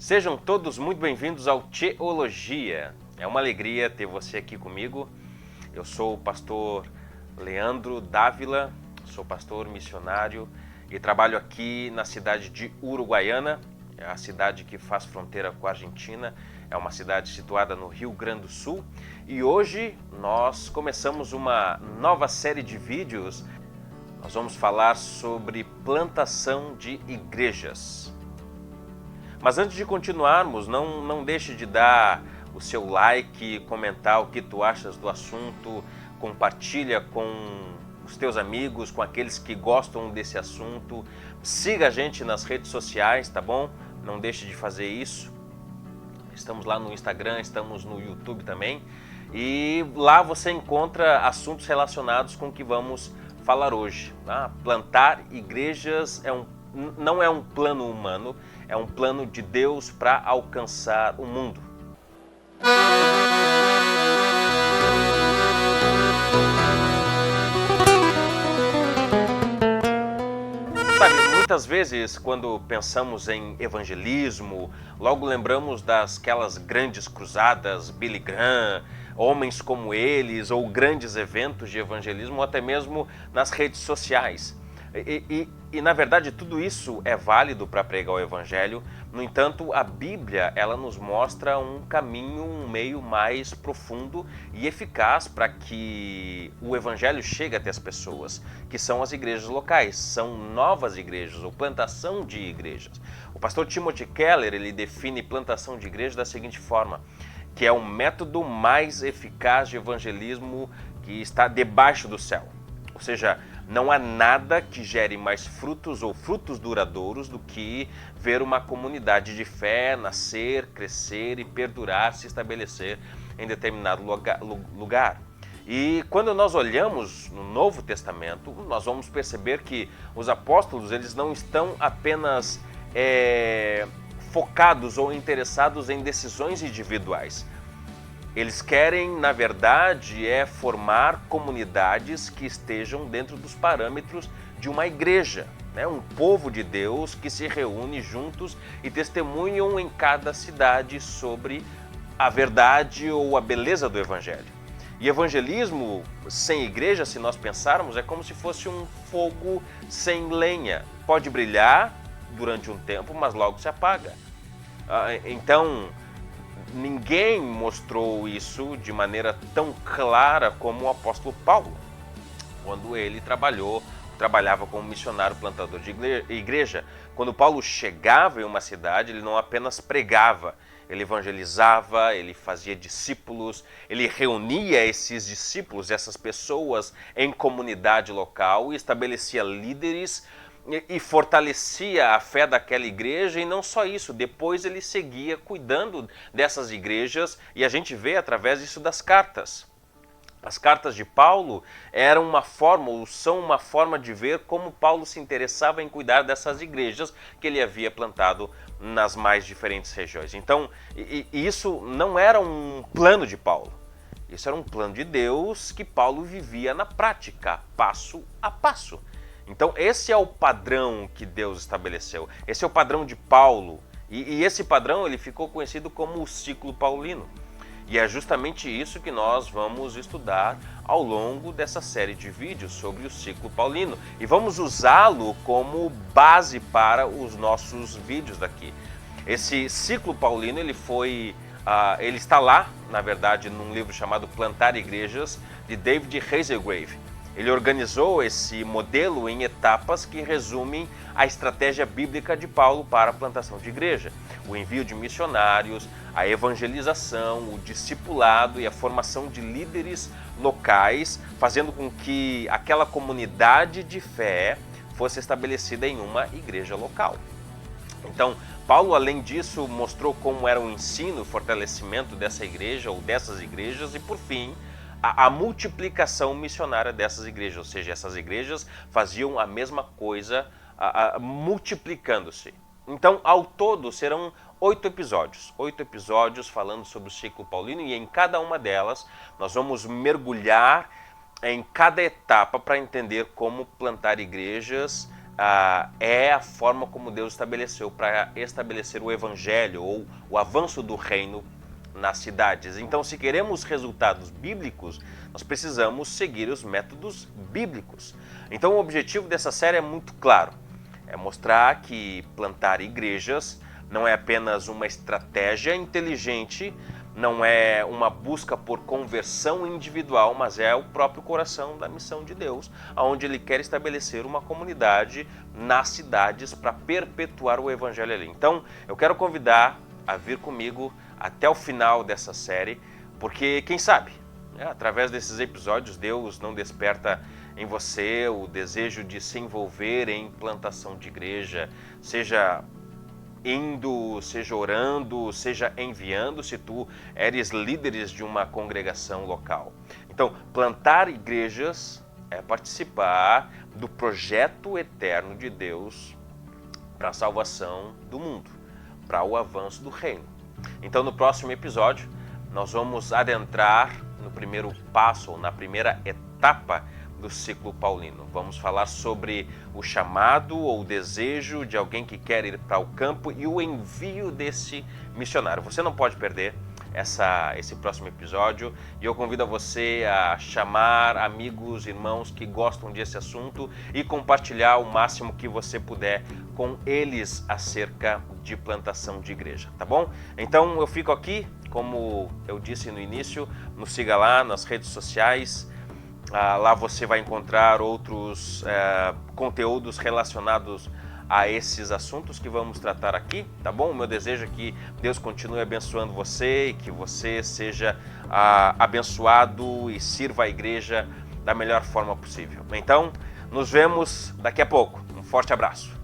Sejam todos muito bem-vindos ao Teologia. É uma alegria ter você aqui comigo. Eu sou o pastor Leandro Dávila, sou pastor missionário e trabalho aqui na cidade de Uruguaiana, é a cidade que faz fronteira com a Argentina, é uma cidade situada no Rio Grande do Sul. E hoje nós começamos uma nova série de vídeos. Nós vamos falar sobre plantação de igrejas. Mas antes de continuarmos, não deixe de dar o seu like, comentar o que tu achas do assunto, compartilha com os teus amigos, com aqueles que gostam desse assunto. Siga a gente nas redes sociais, tá bom? Não deixe de fazer isso. Estamos lá no Instagram, estamos no YouTube também. E lá você encontra assuntos relacionados com o que vamos falar hoje. Tá? Plantar igrejas não é um plano humano, é um plano de Deus para alcançar o mundo. Sabe, muitas vezes quando pensamos em evangelismo, logo lembramos daquelas grandes cruzadas, Billy Graham, homens como eles, ou grandes eventos de evangelismo, ou até mesmo nas redes sociais. E na verdade tudo isso é válido para pregar o evangelho. No entanto, a Bíblia ela nos mostra um caminho, um meio mais profundo e eficaz para que o evangelho chegue até as pessoas, que são as igrejas locais, são novas igrejas ou plantação de igrejas. O pastor Timothy Keller ele define plantação de igreja da seguinte forma, que é o método mais eficaz de evangelismo que está debaixo do céu. Ou seja, não há nada que gere mais frutos ou frutos duradouros do que ver uma comunidade de fé nascer, crescer e perdurar, se estabelecer em determinado lugar. E quando nós olhamos no Novo Testamento, nós vamos perceber que os apóstolos eles não estão apenas focados ou interessados em decisões individuais. Eles querem, na verdade, formar comunidades que estejam dentro dos parâmetros de uma igreja, né? Um povo de Deus que se reúne juntos e testemunham em cada cidade sobre a verdade ou a beleza do evangelho. E evangelismo sem igreja, se nós pensarmos, é como se fosse um fogo sem lenha. Pode brilhar durante um tempo, mas logo se apaga. Então, ninguém mostrou isso de maneira tão clara como o apóstolo Paulo, quando ele trabalhava como missionário plantador de igreja. Quando Paulo chegava em uma cidade, ele não apenas pregava, ele evangelizava, ele fazia discípulos, ele reunia esses discípulos, essas pessoas em comunidade local e estabelecia líderes e fortalecia a fé daquela igreja. E não só isso, depois ele seguia cuidando dessas igrejas e a gente vê através disso das cartas. As cartas de Paulo eram uma forma, ou são uma forma de ver como Paulo se interessava em cuidar dessas igrejas que ele havia plantado nas mais diferentes regiões. Então, isso não era um plano de Paulo, isso era um plano de Deus que Paulo vivia na prática, passo a passo. Então esse é o padrão que Deus estabeleceu, esse é o padrão de Paulo, e esse padrão ele ficou conhecido como o ciclo paulino. E é justamente isso que nós vamos estudar ao longo dessa série de vídeos sobre o ciclo paulino. E vamos usá-lo como base para os nossos vídeos daqui. Esse ciclo paulino ele está lá, na verdade, num livro chamado Plantar Igrejas, de David Hazelgrave. Ele organizou esse modelo em etapas que resumem a estratégia bíblica de Paulo para a plantação de igreja. O envio de missionários, a evangelização, o discipulado e a formação de líderes locais, fazendo com que aquela comunidade de fé fosse estabelecida em uma igreja local. Então, Paulo, além disso, mostrou como era o ensino, o fortalecimento dessa igreja ou dessas igrejas e, por fim, a multiplicação missionária dessas igrejas, ou seja, essas igrejas faziam a mesma coisa, multiplicando-se. Então, ao todo, serão 8 episódios falando sobre o ciclo paulino, e em cada uma delas nós vamos mergulhar em cada etapa para entender como plantar igrejas é a forma como Deus estabeleceu para estabelecer o evangelho ou o avanço do reino nas cidades. Então, se queremos resultados bíblicos, nós precisamos seguir os métodos bíblicos. Então, o objetivo dessa série é muito claro. É mostrar que plantar igrejas não é apenas uma estratégia inteligente, não é uma busca por conversão individual, mas é o próprio coração da missão de Deus, onde Ele quer estabelecer uma comunidade nas cidades para perpetuar o evangelho ali. Então, eu quero convidar a vir comigo até o final dessa série, porque quem sabe, através desses episódios, Deus não desperta em você o desejo de se envolver em plantação de igreja, seja indo, seja orando, seja enviando, se tu eres líderes de uma congregação local. Então, plantar igrejas é participar do projeto eterno de Deus para a salvação do mundo, para o avanço do reino. Então, no próximo episódio, nós vamos adentrar no primeiro passo, ou na primeira etapa do ciclo paulino. Vamos falar sobre o chamado ou o desejo de alguém que quer ir para o campo e o envio desse missionário. Você não pode perder esse próximo episódio e eu convido a você a chamar amigos, irmãos que gostam desse assunto e compartilhar o máximo que você puder com eles acerca de plantação de igreja, tá bom? Então eu fico aqui, como eu disse no início, nos siga lá nas redes sociais. Lá você vai encontrar outros conteúdos relacionados a esses assuntos que vamos tratar aqui, tá bom? O meu desejo é que Deus continue abençoando você e que você seja abençoado e sirva a igreja da melhor forma possível. Então, nos vemos daqui a pouco. Um forte abraço.